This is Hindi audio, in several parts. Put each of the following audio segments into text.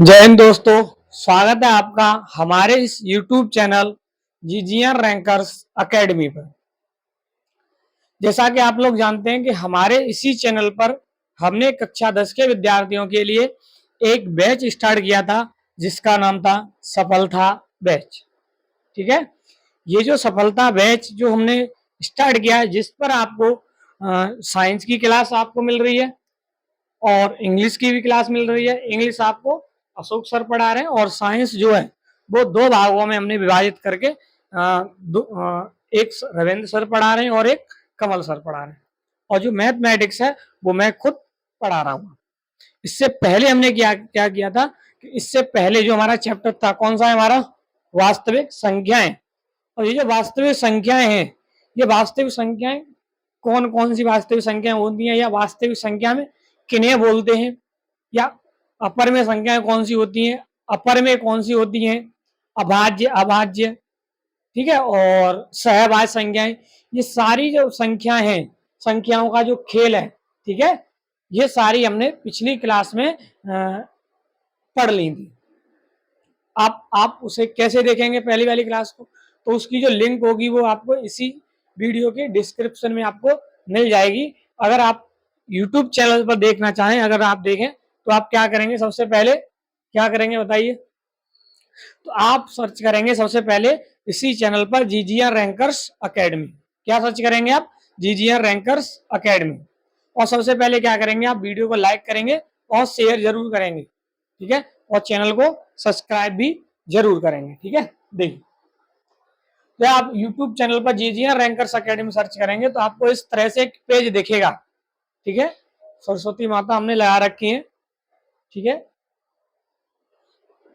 जय हिंद दोस्तों, स्वागत है आपका हमारे इस YouTube channel GGR rankers academy पर। जैसा कि आप लोग जानते हैं कि हमारे इसी चैनल पर हमने कक्षा 10 के विद्यार्थियों के लिए एक बैच स्टार्ट किया था जिसका नाम था सफलता बैच। ठीक है, ये जो सफलता बैच जो हमने स्टार्ट किया है, जिस पर आपको साइंस की क्लास आपको मिल रही है और इंग्लिश की भी क्लास मिल रही है। इंग्लिश आपको अशोक सर पढ़ा रहे हैं और साइंस जो है वो दो भागों में हमने विभाजित करके एक रविंद्र सर पढ़ा रहे हैं और एक कमल सर पढ़ा रहे हैं, और जो मैथमेटिक्स है वो मैं खुद पढ़ा रहा हूँ। इससे पहले हमने क्या किया था कि इससे पहले जो हमारा चैप्टर था, कौन सा है हमारा, वास्तविक संख्याएं। और ये जो वास्तविक संख्याएं हैं, ये वास्तविक संख्याएं कौन कौन सी वास्तविक संख्याएं होती हैं, या वास्तविक संख्या में किन्हें बोलते हैं, या अपर में संख्याएं कौन सी होती हैं, अपर में कौन सी होती हैं, अभाज्य अभाज्य, ठीक है, और सहभाज्य संख्याएं। ये सारी जो संख्याएं हैं, संख्याओं का जो खेल है, ठीक है, ये सारी हमने पिछली क्लास में पढ़ ली थी। आप उसे कैसे देखेंगे पहली वाली क्लास को, तो उसकी जो लिंक होगी वो आपको इसी वीडियो के डिस्क्रिप्शन में आपको मिल जाएगी। अगर आप YouTube चैनल पर देखना चाहें, अगर आप देखें तो आप क्या करेंगे, सबसे पहले क्या करेंगे बताइए, तो आप सर्च करेंगे सबसे पहले इसी चैनल पर जीजीआर रैंकर्स एकेडमी। क्या सर्च करेंगे आप, जीजीआर रैंकर्स एकेडमी, और सबसे पहले क्या करेंगे, आप वीडियो को लाइक करेंगे और शेयर जरूर करेंगे, ठीक है, और चैनल को सब्सक्राइब भी जरूर करेंगे। ठीक है, देखिए, तो आप YouTube चैनल पर जीजीआर रैंकर्स एकेडमी सर्च करेंगे तो आपको इस तरह से एक पेज दिखेगा। ठीक है, सरस्वती माता हमने लगा रखी है, ठीक है,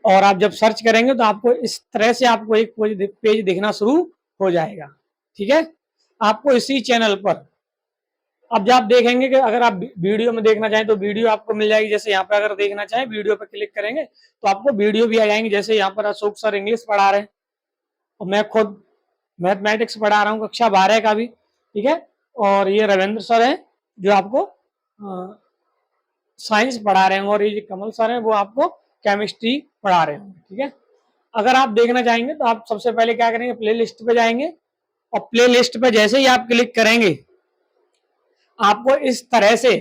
और आप जब सर्च करेंगे तो आपको इस तरह से आपको एक पेज दिखना शुरू हो जाएगा। ठीक है, आपको इसी चैनल पर अब जब आप देखेंगे कि अगर आप वीडियो में देखना चाहें तो वीडियो आपको मिल जाएगी। जैसे यहाँ पे अगर देखना चाहें, वीडियो पर क्लिक करेंगे तो आपको वीडियो भी आ जाएंगे। जैसे यहाँ पर अशोक सर इंग्लिश पढ़ा रहे हैं और मैं खुद मैथमेटिक्स पढ़ा रहा हूँ कक्षा 12 का भी, ठीक है, और ये रविंद्र सर हैं जो आपको साइंस पढ़ा रहे हैं, और ये जो कमल सर हैं वो आपको केमिस्ट्री पढ़ा रहे हैं। ठीक है, अगर आप देखना चाहेंगे तो आप सबसे पहले क्या करेंगे, प्ले लिस्ट पे जाएंगे, और प्ले लिस्ट पे जैसे ही आप क्लिक करेंगे आपको इस तरह से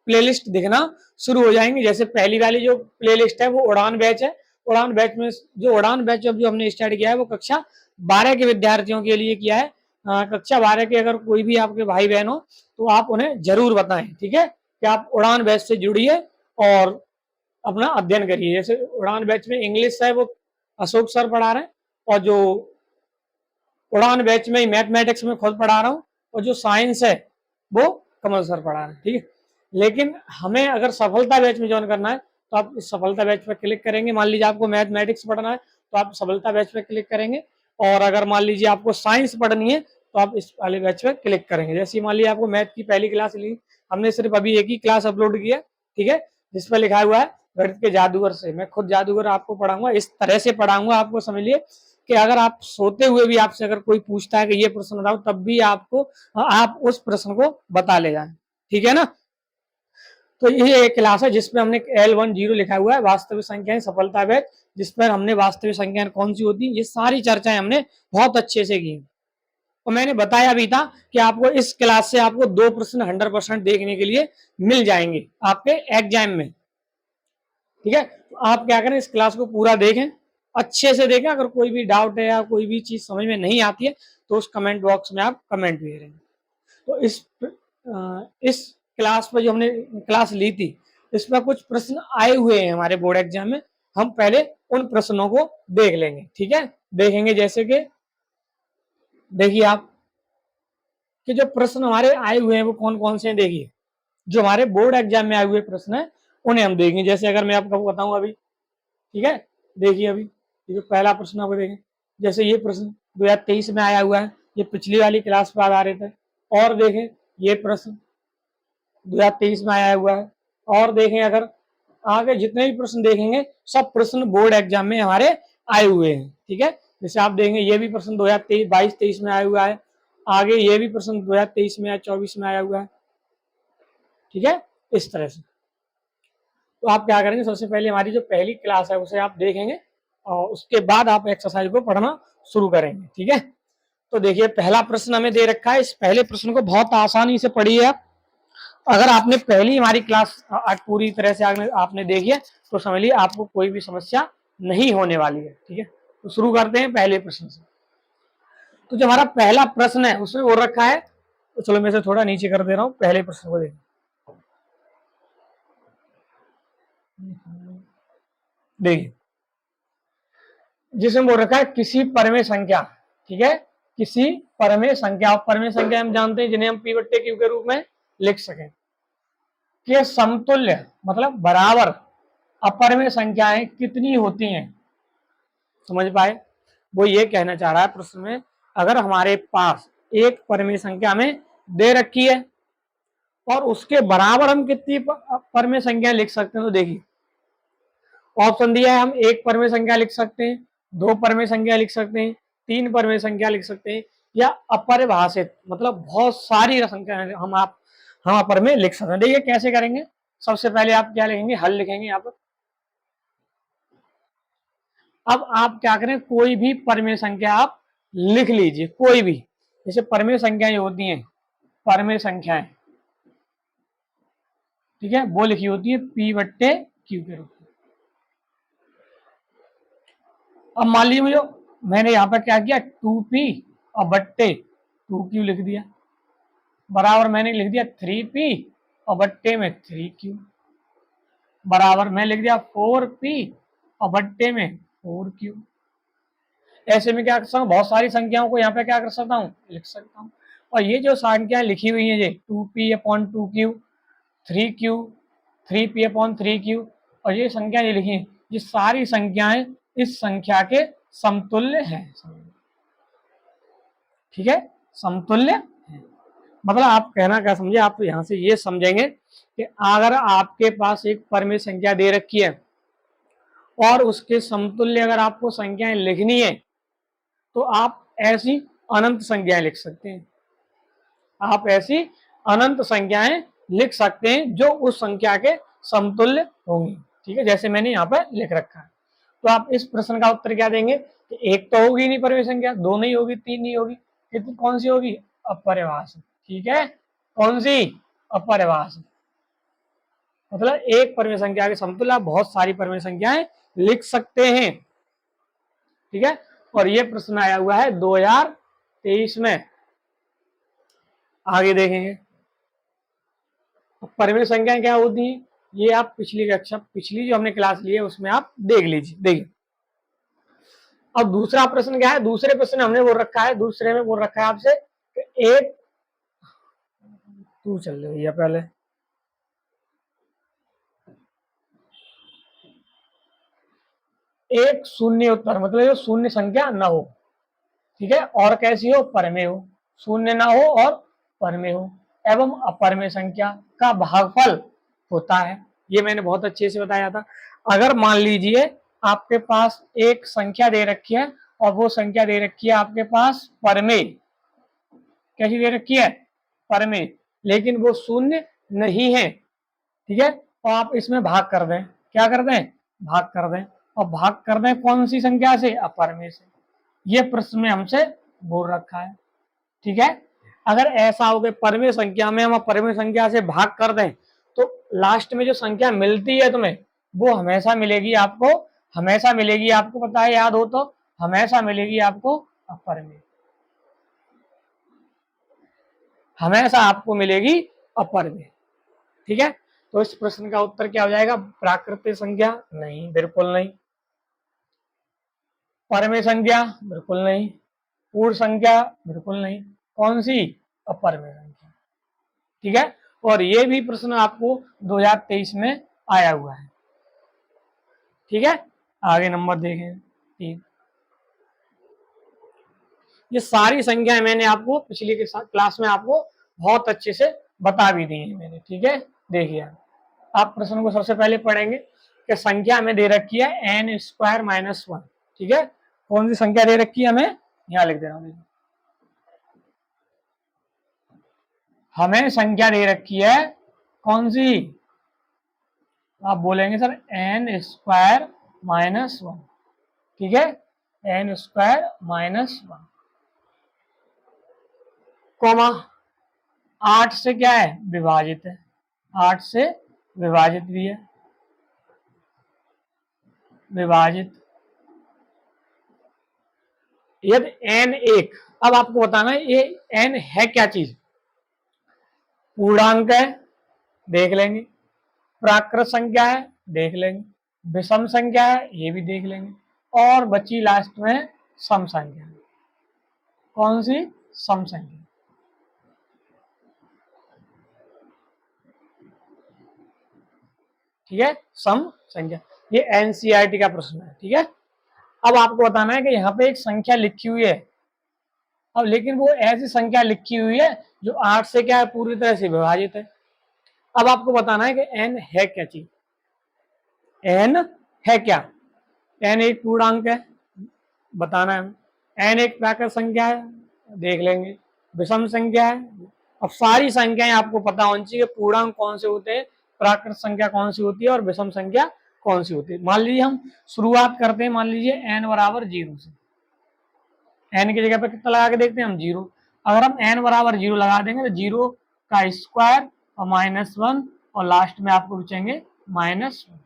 प्लेलिस्ट दिखना शुरू हो जाएंगी। जैसे पहली वाली जो प्लेलिस्ट है वो उड़ान बैच है। उड़ान बैच में जो उड़ान बैच जो हमने स्टार्ट किया है वो कक्षा 12 के विद्यार्थियों के लिए किया है। कक्षा 12 के अगर कोई भी आपके भाई बहन हो तो आप उन्हें जरूर बताएं, ठीक है, कि आप उड़ान बैच से जुड़िए और अपना अध्ययन करिए। जैसे उड़ान बैच में इंग्लिश है वो अशोक सर पढ़ा रहे हैं, और जो उड़ान बैच में मैथमेटिक्स में खुद पढ़ा रहा हूँ, और जो साइंस है वो कमल सर पढ़ा रहे हैं। ठीक है, लेकिन हमें अगर सफलता बैच में ज्वाइन करना है तो आप इस सफलता बैच पर क्लिक करेंगे। मान लीजिए आपको मैथमेटिक्स पढ़ना है तो आप सफलता बैच पर क्लिक करेंगे, और अगर मान लीजिए आपको साइंस पढ़नी है तो आप इस वाले बैच पर क्लिक करेंगे। जैसे मान लीजिए आपको मैथ की पहली क्लास ली, हमने सिर्फ अभी एक ही क्लास अपलोड किया, ठीक है, जिस पर लिखा हुआ है गणित के जादूगर से। मैं खुद जादूगर आपको पढ़ाऊंगा, इस तरह से पढ़ाऊंगा आपको, समझिए कि अगर आप सोते हुए भी आपसे अगर कोई पूछता है कि ये प्रश्न बताओ, तब भी आपको आप उस प्रश्न को बता ले जाएं। ठीक है ना, तो ये एक क्लास है जिसमें हमने L10 लिखा हुआ है, वास्तविक संख्याएं सफलता बैच, जिस पर हमने वास्तविक संख्याएं कौन सी होती है ये सारी चर्चाएं हमने बहुत अच्छे से की। और मैंने बताया भी था कि आपको इस क्लास से आपको 2 प्रश्न 100% देखने के लिए मिल जाएंगे आपके एग्जाम में। ठीक है, तो आप क्या करें, इस क्लास को पूरा देखें, अच्छे से देखें। अगर कोई भी डाउट है या कोई भी चीज समझ में नहीं आती है तो उस कमेंट बॉक्स में आप कमेंट भी करें। तो इस क्लास पर जो हमने क्लास ली थी इसमें कुछ प्रश्न आए हुए हैं हमारे बोर्ड एग्जाम में, हम पहले उन प्रश्नों को देख लेंगे। ठीक है, देखेंगे, जैसे कि देखिए आप कि जो प्रश्न हमारे आए हुए हैं वो कौन कौन से हैं। देखिए, जो हमारे बोर्ड एग्जाम में आए हुए प्रश्न है उन्हें हम देखेंगे। जैसे अगर मैं आपको बताऊं अभी, ठीक है, देखिए अभी ये जो पहला प्रश्न आपको देखें, जैसे ये प्रश्न 2023 में आया हुआ है, ये पिछली वाली क्लास पर आधारित है। और देखें ये प्रश्न 2023 में आया हुआ है। और देखें अगर आगे जितने भी प्रश्न देखेंगे सब प्रश्न बोर्ड एग्जाम में हमारे आए हुए हैं। ठीक है, जैसे आप देखेंगे ये भी प्रश्न 2022-23 में आया हुआ है, आगे ये भी प्रश्न 2023 में या 24 में आया हुआ है। ठीक है, इस तरह से तो आप क्या करेंगे, सबसे पहले हमारी जो पहली क्लास है उसे आप देखेंगे और उसके बाद आप एक्सरसाइज को पढ़ना शुरू करेंगे। ठीक है, तो देखिए पहला प्रश्न हमें दे रखा है। इस पहले प्रश्न को बहुत आसानी से पढ़िए आप। अगर आपने पहली हमारी क्लास आज पूरी तरह से आपने देखी है तो समझ लीजिए आपको कोई भी समस्या नहीं होने वाली है। ठीक है, तो शुरू करते हैं पहले प्रश्न से। तो जो हमारा पहला प्रश्न है उसमें वो रखा है, तो चलो मैं इसे थोड़ा नीचे कर दे रहा हूँ। पहले प्रश्न को देखिए, जिसमें वो रखा है किसी परमेय संख्या। ठीक है, किसी परमेय संख्या, और परमेय संख्या हम जानते हैं जिन्हें हम पी बट्टे क्यू के रूप में लिख सकें, के समतुल्य मतलब बराबर अपरमेय संख्याएं कितनी होती हैं। समझ पाए? वो ये कहना चाह रहा है प्रश्न में, अगर हमारे पास एक परमेय संख्या में दे रखी है और उसके बराबर हम कितनी परमेय संख्या लिख सकते हैं, तो देखिए ऑप्शन दिया है, हम एक परमेय संख्या लिख सकते हैं, दो परमेय संख्या लिख सकते हैं, तीन परमेय संख्या लिख सकते हैं, या अपरिभाषित मतलब बहुत सारी संख्या हम अपर में लिख सकते हैं। देखिए कैसे करेंगे। सबसे पहले आप क्या लिखेंगे, हल लिखेंगे यहाँ पर। अब आप क्या करें, कोई भी परमेय संख्या आप लिख लीजिए, कोई भी। जैसे परमेय संख्याएं होती हैं, परमेय संख्याएं, ठीक है, वो लिखी होती है पी बट्टे क्यू के रूप में। अब मान लीजिए मुझे, मैंने यहाँ पर क्या किया, 2p और बट्टे 2q लिख दिया, बराबर मैंने लिख दिया 3p और बट्टे में 3q, बराबर मैं लिख दिया 4p और बट्टे में 4q। ऐसे में क्या कर सकता हूँ, बहुत सारी संख्याओं को यहाँ पे क्या कर सकता हूँ, लिख सकता हूँ। और ये जो संख्याएं लिखी हुई है, ये 2p upon 2q, 3q, 3p upon 3q, और ये संख्या ये लिखी है, ये सारी संख्याएं इस संख्या के समतुल्य हैं। ठीक है, समतुल्य है। मतलब आप कहना क्या समझे, आप यहाँ से ये समझेंगे कि अगर आपके पास एक परमेय संख्या दे रखी है और उसके समतुल्य अगर आपको संख्याएं लिखनी है, तो आप ऐसी अनंत संख्याएं लिख सकते हैं। आप ऐसी अनंत संख्याएं लिख सकते हैं जो उस संख्या के समतुल्य होंगी। ठीक है, जैसे मैंने यहाँ पर लिख रखा है। तो आप इस प्रश्न का उत्तर क्या देंगे कि एक तो होगी नहीं परमेय संख्या, दो नहीं होगी, तीन नहीं होगी, कितनी कौन सी होगी, अपरिभाषित। ठीक है, कौन सी, अपरिभाषित। मतलब एक परमेय संख्या के समतुल्य आप बहुत सारी परमेय संख्याएं लिख सकते हैं। ठीक है, और ये प्रश्न आया हुआ है 2023 में। आगे देखेंगे परमेय संख्याएं क्या होती हैं, ये आप पिछली कक्षा, पिछली जो हमने क्लास ली है उसमें आप देख लीजिए। देखिए अब दूसरा प्रश्न क्या है, दूसरे प्रश्न हमने वो रखा है, दूसरे में वो रखा है आपसे एक, तू चल रही भैया पहले, एक शून्य उत्तर मतलब जो शून्य संख्या ना हो। ठीक है, और कैसी हो, परमेय हो, शून्य ना हो और परमेय हो, एवं अपरमेय संख्या का भागफल होता है। ये मैंने बहुत अच्छे से बताया था। अगर मान लीजिए आपके पास एक संख्या दे रखी है और वो संख्या दे रखी है आपके पास परमेय, कैसी दे रखी है, परमेय, लेकिन वो शून्य नहीं है। ठीक है, तो आप इसमें भाग कर दें, क्या कर दें, भाग कर दें, और भाग कर दें कौन सी संख्या से, अपरमेय से। ये प्रश्न में हमसे बोल रखा है। ठीक है, अगर ऐसा हो गया परमेय संख्या में हम अपरमेय संख्या से भाग कर दें, तो लास्ट में जो संख्या मिलती है तुम्हें, वो हमेशा मिलेगी आपको, हमेशा मिलेगी आपको, पता है, याद हो तो, हमेशा मिलेगी आपको अपरमेय, हमेशा आपको मिलेगी अपरमेय। ठीक है, तो इस प्रश्न का उत्तर क्या हो जाएगा, प्राकृतिक संख्या नहीं, बिल्कुल नहीं, परमेय संख्या बिल्कुल नहीं, पूर्ण संख्या बिल्कुल नहीं, कौन सी, अपरमेय संख्या। ठीक है, और ये भी प्रश्न आपको 2023 में आया हुआ है। ठीक है, आगे नंबर देखें 3। ये सारी संख्याएं मैंने आपको पिछली के साथ क्लास में आपको बहुत अच्छे से बता भी दी है मैंने। ठीक है, देखिए आप प्रश्न को सबसे पहले पढ़ेंगे कि संख्या हमें दे रखी है n स्क्वायर माइनस 1। ठीक है, कौन सी संख्या दे रखी है हमें, यहाँ लिख दे रहा हूँ, हमें संख्या दे रखी है कौन सी, आप बोलेंगे sir N square minus one, ठीक है, N square minus one, comma 8 से क्या है विभाजित है, 8 से विभाजित भी है, विभाजित यदि एन एक, अब आपको बताना है ये एन है क्या चीज, पूर्णांक है देख लेंगे, प्राकृत संख्या है देख लेंगे, विषम संख्या है ये भी देख लेंगे, और बची लास्ट में सम संख्या। कौन सी? सम संख्या। ठीक है, सम संख्या, ये एनसीईआरटी का प्रश्न है। ठीक है, अब आपको बताना है कि यहाँ पे एक संख्या लिखी हुई है, अब लेकिन वो ऐसी संख्या लिखी हुई है जो 8 से क्या है पूरी तरह से विभाजित है। अब आपको बताना है कि एन है क्या चीज, एन है क्या, एन एक पूर्णांक है बताना है, एन एक प्राकृत संख्या है देख लेंगे, विषम संख्या है। अब सारी संख्याएं आपको पता होनी चाहिए पूर्णांक कौन से होते हैं, प्राकृत संख्या कौन सी होती है और विषम संख्या कौन सी होती है। मान लीजिए हम शुरुआत करते हैं, मान लीजिए एन बराबर 0 से, एन की जगह पे कितना लगा के देखते हैं हम 0। अगर हम एन बराबर 0 लगा देंगे तो 0 का स्क्वायर और -1 और लास्ट में आपको बचेंगे -1।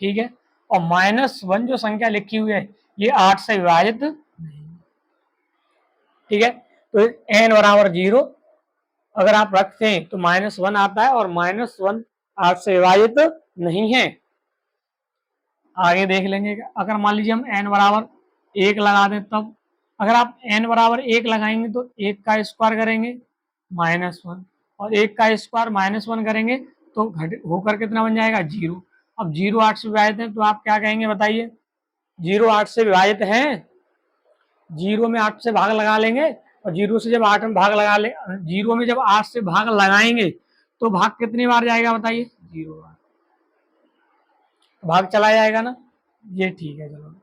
ठीक है, और -1 जो संख्या लिखी हुई है ये 8 से विभाजित नहीं। ठीक है, तो एन बराबर 0 अगर आप रखते हैं तो -1 आता है और -1 8 से विभाजित नहीं है। आगे देख लेंगे, अगर मान लीजिए हम एन बराबर 1 लगा दें तब, अगर आप एन बराबर 1 लगाएंगे तो 1 का स्क्वायर करेंगे -1 और 1 का स्क्वायर -1 करेंगे तो घट होकर कितना बन जाएगा 0। अब 0 8 से विभाजित है तो आप क्या कहेंगे बताइए, 0 8 से विभाजित है, 0 में 8 से भाग लगा लेंगे और 0 से जब 8 में भाग लगा ले, 0 में जब 8 से भाग लगाएंगे तो भाग कितनी बार जाएगा बताइए 0 बार, भाग चला जाएगा ना, ये ठीक है। चलो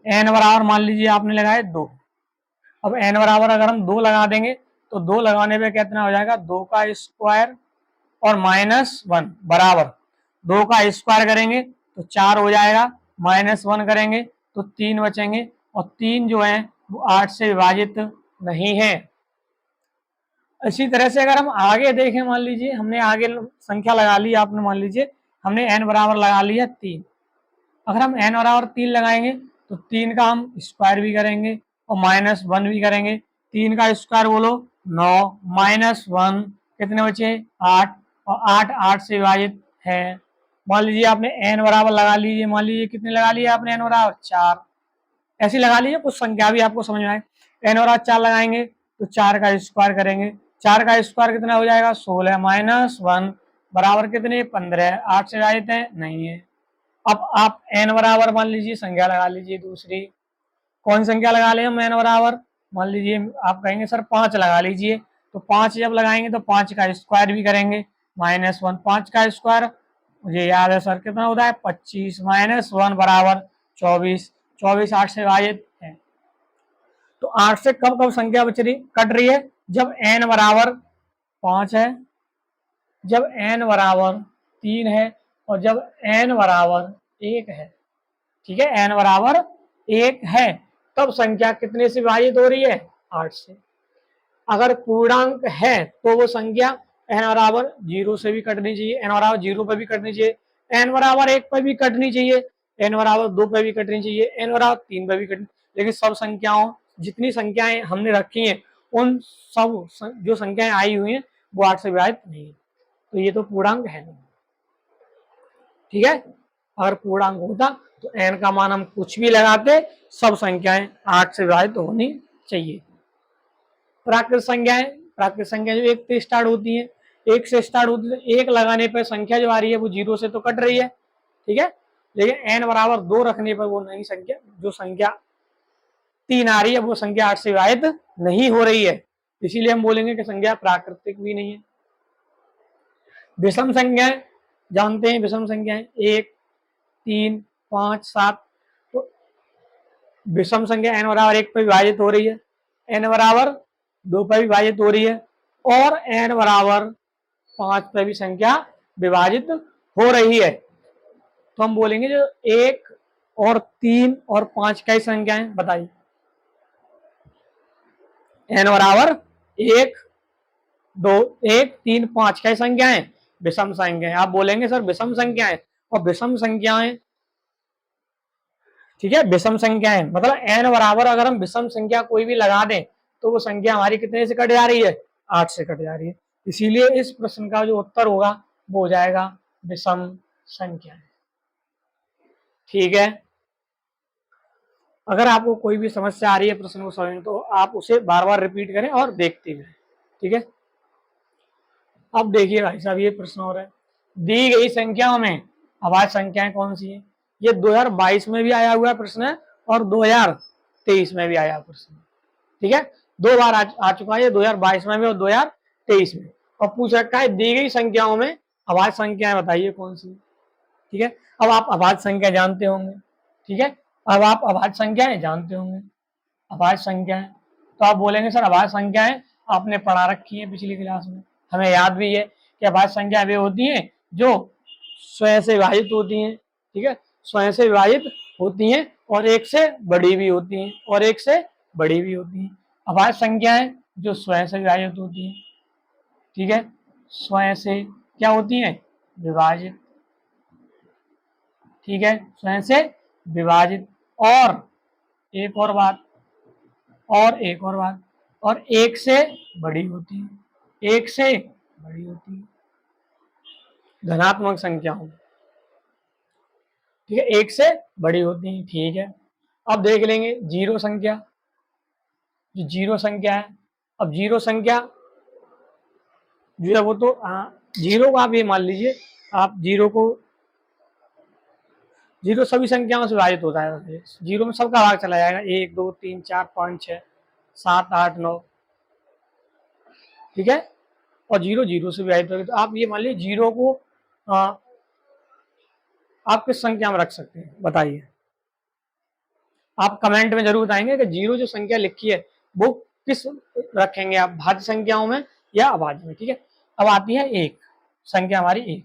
एन बराबर मान लीजिए आपने लगाए 2, अब एन बराबर अगर हम 2 लगा देंगे तो 2 लगाने पे कितना हो जाएगा 2 का स्क्वायर और -1 बराबर 2 का स्क्वायर करेंगे तो 4 हो जाएगा, -1 करेंगे तो 3 बचेंगे और 3 जो है वो 8 से विभाजित नहीं है। इसी तरह से अगर हम आगे देखें, मान लीजिए हमने आगे संख्या लगा ली, आपने मान लीजिए हमने एन बराबर लगा लिया 3, अगर हम एन बराबर 3 लगाएंगे तो 3 का हम स्क्वायर भी करेंगे और -1 भी करेंगे, 3 का स्क्वायर बोलो 9, -1 कितने बचे 8 और 8 8 से विभाजित है। मान लीजिए आपने एन बराबर लगा लीजिए, मान लीजिए कितने लगा लिए आपने एन बराबर 4, ऐसे लगा लीजिए कुछ संख्या भी आपको समझ में आए। एन बराबर 4 लगाएंगे तो 4 का स्क्वायर करेंगे, 4 का स्क्वायर कितना हो जाएगा 16 -1 बराबर कितने 15, 8 से विभाजित है नहीं है। अब आप एन बराबर मान लीजिए संख्या लगा लीजिए दूसरी, कौन संख्या लगा ले हम एन बराबर, मान लीजिए आप कहेंगे सर 5 लगा लीजिए, तो 5 जब लगाएंगे तो 5 का स्क्वायर भी करेंगे -1, 5 का स्क्वायर मुझे याद है सर कितना होता है 25 -1 बराबर 24, 24 8 से विभाजित है। तो 8 से कब कब संख्या बच रही कट रही है, जब एन बराबर 5 है, जब एन बराबर 3 है और जब एन बराबर 1 है। ठीक है, एन बराबर 1 है तब संख्या कितने से विभाजित हो रही है 8 से। अगर पूर्णांक है तो वो संख्या एन बराबर 0 से भी कटनी चाहिए, एन बराबर 0 पे भी कटनी चाहिए, एन बराबर 1 पे भी कटनी चाहिए, एन बराबर 2 पे भी कटनी चाहिए, एन बराबर 3 पे भी कटनी, लेकिन सब संख्याओं जितनी संख्याएं हमने रखी हैं उन सब जो संख्याएं आई हुई हैं वो 8 से विभाजित नहीं है, तो ये तो पूर्णांक है नहीं। ठीक है, अगर पूर्णांक होता तो एन का मान हम कुछ भी लगाते सब संख्याएं 8 से विभाजित होनी चाहिए। प्राकृत संख्याएं, प्राकृत संख्या जो 1 से स्टार्ट होती है, 1 से स्टार्ट होती है, 1 लगाने पर संख्या जो आ रही है वो 0 से तो कट रही है। ठीक है, लेकिन एन बराबर 2 रखने पर वो नई संख्या जो संख्या 3 आ रही है वो संख्या 8 से विभाजित नहीं हो रही है, इसीलिए हम बोलेंगे कि संख्या प्राकृतिक भी नहीं है। विषम संख्याएं जानते हैं, विषम संख्याएं 1 3 5 7, तो विषम संख्या एन बराबर 1 पर विभाजित हो रही है, एन बराबर 2 पर विभाजित हो रही है और एन बराबर 5 पर भी संख्या विभाजित हो रही है, तो हम बोलेंगे जो 1 और 3 और 5 कई संख्याएं बताइए। n बराबर 1 2 1 3 5 कई संख्याएं विषम संख्याएं। आप बोलेंगे सर विषम संख्याएं, और विषम संख्याएं, ठीक है, विषम संख्याएं मतलब n बराबर अगर हम विषम संख्या कोई भी लगा दें तो वो संख्या हमारी कितने से कट जा रही है, 8 से कट जा रही है। इसीलिए इस प्रश्न का जो उत्तर होगा वो हो जाएगा विषम संख्याएं। ठीक है, अगर आपको कोई भी समस्या आ रही है प्रश्न को समझने तो आप उसे बार बार रिपीट करें और देखते रहें। ठीक है, अब देखिए भाई साहब, ये प्रश्न हो रहा है, दी गई संख्याओं में अभाज्य संख्याएं कौन सी है। ये 2022 में भी आया हुआ प्रश्न है और 2023 में भी आया प्रश्न। ठीक है, 2 बार आ चुका है, 2022 में भी और 2023 में, और पूछ रखा है दी गई संख्याओं में अभाज्य संख्याएं बताइए कौन सी। ठीक है, अब आप अभाज्य संख्या जानते होंगे। ठीक है, अब आप अभाज्य संख्याएं जानते होंगे, अभाज्य संख्याएं, तो आप बोलेंगे सर अभाज्य संख्याएं आपने पढ़ा रखी है पिछली क्लास में, हमें याद भी है कि अभाज्य संख्याएं वे होती हैं जो स्वयं से विभाजित होती हैं। ठीक है, स्वयं से विभाजित होती हैं और एक से बड़ी भी होती हैं, और एक से बड़ी भी होती हैं। अभाज्य संख्याएं जो स्वयं से विभाजित होती हैं। ठीक है, स्वयं से क्या होती हैं, विभाजित। ठीक है, स्वयं से विभाजित, और एक और बात, और एक और बात, और एक से बड़ी होती है, एक से बड़ी होती है धनात्मक संख्याओं। ठीक है, एक से बड़ी होती है। ठीक है, अब देख लेंगे जीरो संख्या, जो जीरो संख्या है। अब जीरो संख्या जो है वो तो जीरो को आप ये मान लीजिए, आप जीरो को, जीरो सभी संख्याओं से विभाजित होता है, जीरो में सबका भाग चला जाएगा, 1 2 3 4 5 6 7 8 9। ठीक है, और जीरो जीरो से विभाजित होगी, तो आप ये मान लीजिए जीरो को आप किस संख्या में रख सकते हैं बताइए। आप कमेंट में जरूर बताएंगे कि जीरो जो संख्या लिखी है वो किस रखेंगे आप, भाज्य संख्याओं में या अभाज्य में। ठीक है, अब आती है एक संख्या हमारी एक।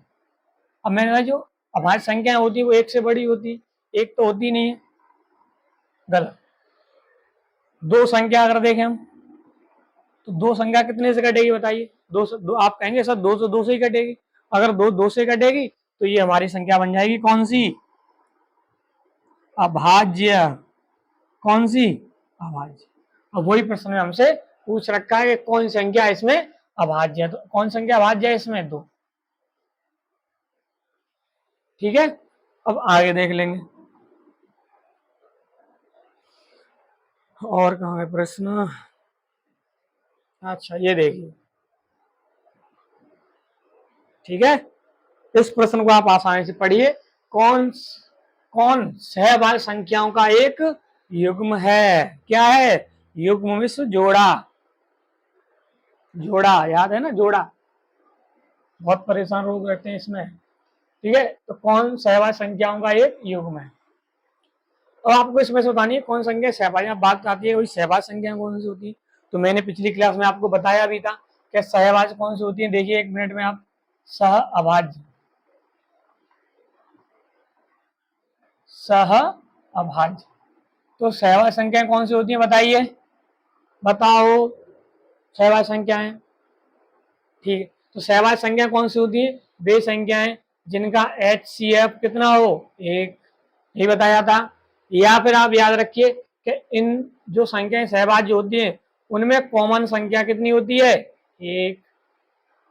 अब मैंने कहा जो अभाज्य संख्या होती है वो एक से बड़ी होती है, एक तो होती नहीं है, गलत। दो संख्या अगर देखें हम तो दो संख्या कितने से कटेगी बताइए, दो आप कहेंगे सर दो से ही कटेगी। अगर दो से कटेगी तो ये हमारी संख्या बन जाएगी कौन सी, अभाज्य। कौन सी, अभाज्य। अब वही प्रश्न में हमसे पूछ रखा है कि कौन संख्या इसमें अभाज्य है, तो कौन संख्या अभाज्य है इसमें, दो। ठीक है, अब आगे देख लेंगे और कहाँ है प्रश्न। अच्छा ये देखिए, ठीक है, इस प्रश्न को आप आसानी से पढ़िए। कौन कौन सहभाज्य संख्याओं का एक युग्म है, क्या है, युग्म मिश्र जोड़ा। जोड़ा याद है ना, जोड़ा, बहुत परेशान लोग रहते हैं इसमें। ठीक है, तो कौन सहभाज्य संख्याओं का एक युग्म है। और आपको इसमें से बतानी है कौन संख्या सहभाज्य, बात आती है वही सहभाज्य संख्या कौन सी होती है। तो मैंने पिछली क्लास में आपको बताया भी था कि सहभाज्य कौन सी होती है। देखिए एक मिनट में आप, सह अभाज्य, सह अभाज्य, तो सहभाज्य संख्याएं कौन सी होती है बताइए, बताओ सहभाज्य संख्याएं। ठीक है, तो सहभाज्य संख्या कौन सी होती है, वे संख्याएं जिनका HCF कितना हो, एक, यही बताया था। या फिर आप याद रखिए कि इन जो संख्याएं सहभाज्य होती हैं उनमें कॉमन संख्या कितनी होती है, एक,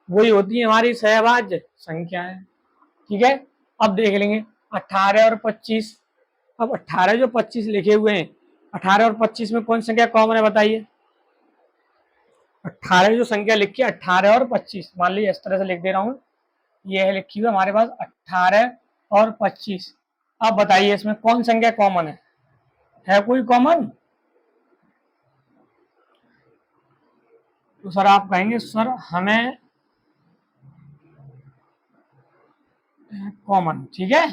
वही होती है हमारी सहभाज्य संख्याएं। ठीक है, अब देख लेंगे 18 और 25। अब 18 जो 25 लिखे हुए हैं, 18 और 25 में कौन संख्या कॉमन है बताइए। 18 जो संख्या लिखी है, 18 और 25, मान लीजिए इस तरह से लिख दे रहा हूँ, ये है लिखी हुई हमारे पास 18 और 25। अब बताइए इसमें कौन संख्या कॉमन है कोई कॉमन। तो सर आप कहेंगे सर हमें कॉमन, ठीक है।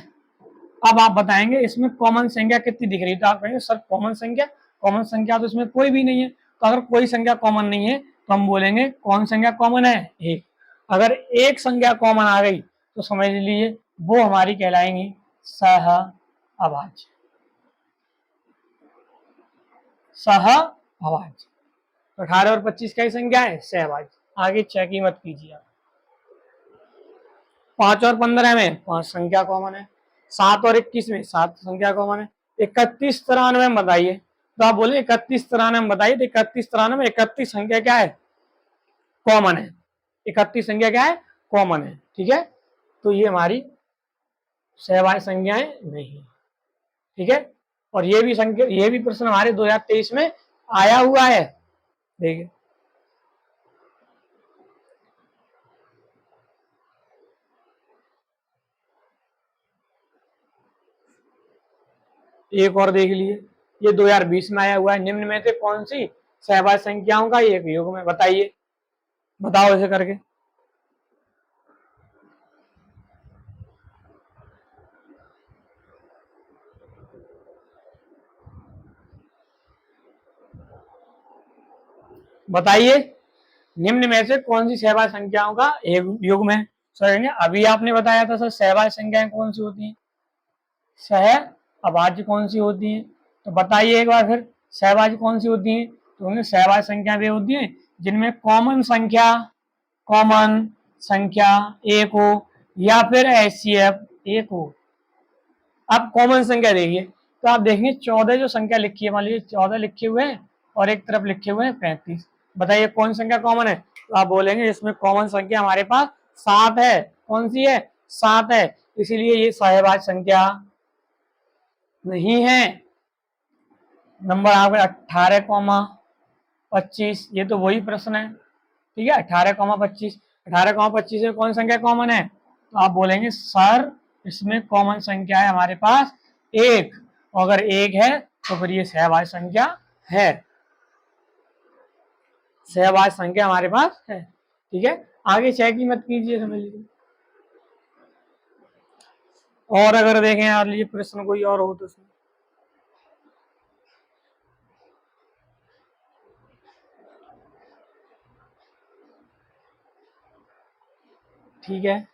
अब आप बताएंगे इसमें कॉमन संख्या कितनी दिख रही है, तो आप कहेंगे सर कॉमन संख्या तो इसमें कोई भी नहीं है। तो अगर कोई संख्या कॉमन नहीं है तो हम बोलेंगे कौन संख्या कॉमन है, एक। अगर एक संख्या कॉमन आ गई तो समझ लीजिए वो हमारी कहलाएंगी सह अभाज्य। सह अभाज्य। तो 18 और 25 क्या संख्या है? सहभाज्य। आगे चेक ही मत कीजिए आप। 5 और 15 में 5 संख्या कॉमन है। 7 और 21 में 7 संख्या कॉमन है। 31 93 में बताइए, तो आप बोले 31 93 में बताइए, तो 31 93 में 31 संख्या क्या है? कॉमन है। 31 संख्या क्या है? कॉमन है। ठीक है, तो ये हमारी सहभाज्य संख्याएं नहीं है। ठीक है, और ये भी संख्या, ये भी प्रश्न हमारे 2023 में आया हुआ है। देखिए, एक और देख लिए, ये 2020 में आया हुआ है। निम्न में से कौन सी सहभाज्य संख्याओं का एक युग्म है? बताइए, बताओ ऐसे करके। बताइए, निम्न में से कौन सी सहभाज्य संख्याओं का एक युग्म है? सर अभी आपने बताया था सर, सहभाज्य संख्याएं कौन सी होती हैं? सह अभाज्य कौन सी होती हैं? तो बताइए एक बार फिर, सहभाज्य कौन सी होती हैं? तो उनमें सहभाज्य संख्या वे होती हैं जिनमें कॉमन संख्या एक हो या फिर HCF एक हो। आप कॉमन संख्या देखिए, तो आप देखेंगे 14 जो संख्या लिखी है, मान लीजिए 14 लिखे हुए हैं और एक तरफ लिखे हुए हैं 35। बताइए कौन संख्या कॉमन है? तो आप बोलेंगे इसमें कॉमन संख्या हमारे पास 7 है। कौन सी है? 7 है, इसीलिए ये सहभाज्य संख्या नहीं है। नंबर आ गया 18,25, ये तो वही प्रश्न है। ठीक है, 18,25, 18,25 में कौन संख्या कॉमन है? तो आप बोलेंगे सर इसमें कॉमन संख्या है हमारे पास एक, अगर एक है तो फिर ये सहभाज्य संख्या है। सहभाज्य संख्या हमारे पास है। ठीक है, आगे चेक ही मत कीजिए, समझ लीजिए। और अगर देखें यार ये प्रश्न कोई और हो तो ठीक है।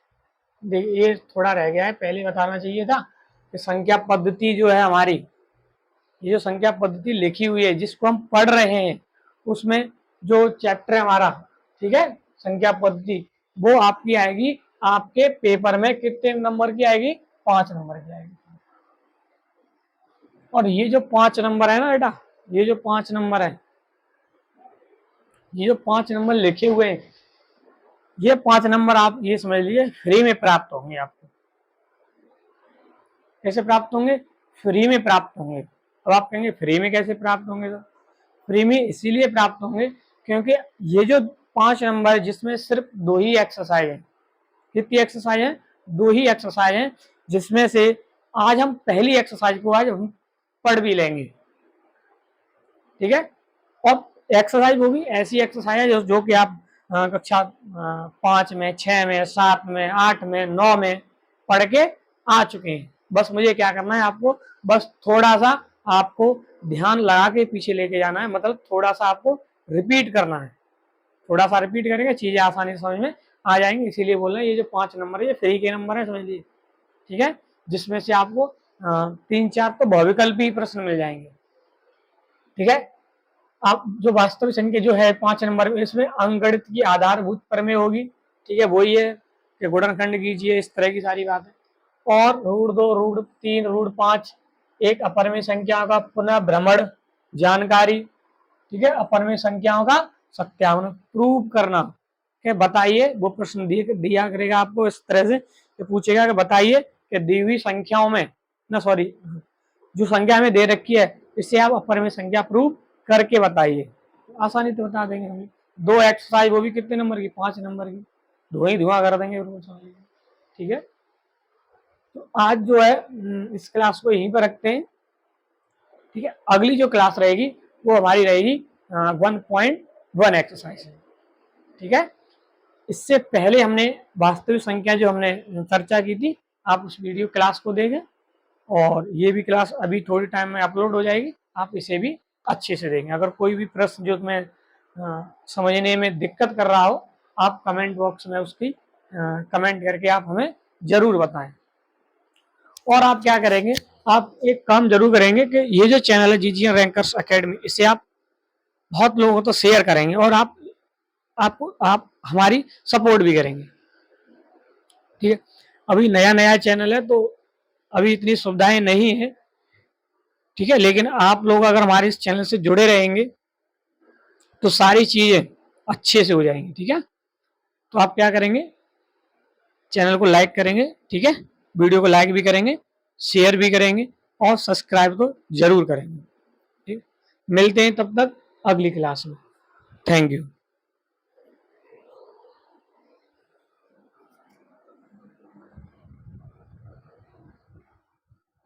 देखिए ये थोड़ा रह गया है, पहले बताना चाहिए था कि संख्या पद्धति जो है हमारी, ये जो संख्या पद्धति लिखी हुई है जिसको हम पढ़ रहे हैं, उसमें जो चैप्टर है हमारा, ठीक है, संख्या पद्धति, वो आपकी आएगी आपके पेपर में कितने नंबर की आएगी? 5 नंबर की आएगी। और ये जो 5 नंबर है ना बेटा, ये जो 5 नंबर है, ये जो 5 नंबर लिखे हुए हैं, ये 5 नंबर आप ये समझ लीजिए फ्री में प्राप्त होंगे आपको। कैसे प्राप्त होंगे? फ्री में प्राप्त होंगे। अब आप कहेंगे फ्री में कैसे प्राप्त होंगे? तो फ्री में इसीलिए प्राप्त होंगे क्योंकि ये जो 5 नंबर है जिसमें सिर्फ 2 ही एक्सरसाइज है। कितनी एक्सरसाइज है? 2 ही एक्सरसाइज है, जिसमें से आज हम पहली एक्सरसाइज को आज हम पढ़ भी लेंगे। ठीक है, और एक्सरसाइज वो भी ऐसी एक्सरसाइज है जो कि आप कक्षा 5 में, 6 में, 7 में, 8 में, 9 में पढ़ के आ चुके हैं। बस मुझे क्या करना है, आपको बस थोड़ा सा आपको ध्यान लगा के पीछे लेके जाना है, मतलब थोड़ा सा आपको रिपीट करना है। थोड़ा सा रिपीट करेंगे चीजें आसानी से समझ में आ जाएंगी। इसीलिए बोल रहे हैं ये जो 5 नंबर है ये फ्री के नंबर है, समझ लीजिए। ठीक है, जिसमें से आपको 3-4 तो बहुविकल्पी प्रश्न मिल जाएंगे। ठीक है, आप जो वास्तविक संख्या जो है 5 नंबर में, इसमें अंकगणित की आधारभूत प्रमेय होगी। ठीक है, वही है कि गुणनखंड कीजिए, इस तरह की सारी बातें। और रूट 2, रूट 3, रूट 5, एक अपरिमेय संख्या का पुनः भ्रमण जानकारी। ठीक है, अपरिमेय संख्याओं का सत्यापन प्रूव करना। कि बताइए, वो प्रश्न दिया करेगा आपको इस तरह से कि पूछेगा कि बताइए कि दी हुई संख्याओं में ना, सॉरी, जो संख्या हमें दे रखी है इससे आप अपरिमेय संख्या प्रूव करके बताइए। आसानी तो बता देंगे हम। 2 एक्सरसाइज, वो भी कितने नंबर की? 5 नंबर की। धुआं ही धुआं कर देंगे। ठीक है, तो आज जो है इस क्लास को यहीं पर रखते हैं। ठीक है, अगली जो क्लास रहेगी वो हमारी रहेगी 1.1 एक्सरसाइज। ठीक है, इससे पहले हमने वास्तविक संख्या जो हमने चर्चा की थी, आप उस वीडियो क्लास को देखें, और ये भी क्लास अभी थोड़ी टाइम में अपलोड हो जाएगी, आप इसे भी अच्छे से देखें। अगर कोई भी प्रश्न जो तुम्हें समझने में दिक्कत कर रहा हो, आप कमेंट बॉक्स में उसकी कमेंट करके आप हमें जरूर बताएं। और आप क्या करेंगे, आप एक काम जरूर करेंगे कि ये जो चैनल है जीजीएन रैंकर्स एकेडमी, इसे आप बहुत लोगों को तो शेयर करेंगे और आप हमारी सपोर्ट भी करेंगे। ठीक है, अभी नया नया चैनल है तो अभी इतनी सुविधाएं नहीं है। ठीक है, लेकिन आप लोग अगर हमारे इस चैनल से जुड़े रहेंगे तो सारी चीजें अच्छे से हो जाएंगी। ठीक है, तो आप क्या करेंगे, चैनल को लाइक करेंगे। ठीक है, वीडियो को लाइक भी करेंगे, शेयर भी करेंगे और सब्सक्राइब तो जरूर करेंगे। ठीक, मिलते हैं तब तक अगली क्लास में। Thank you.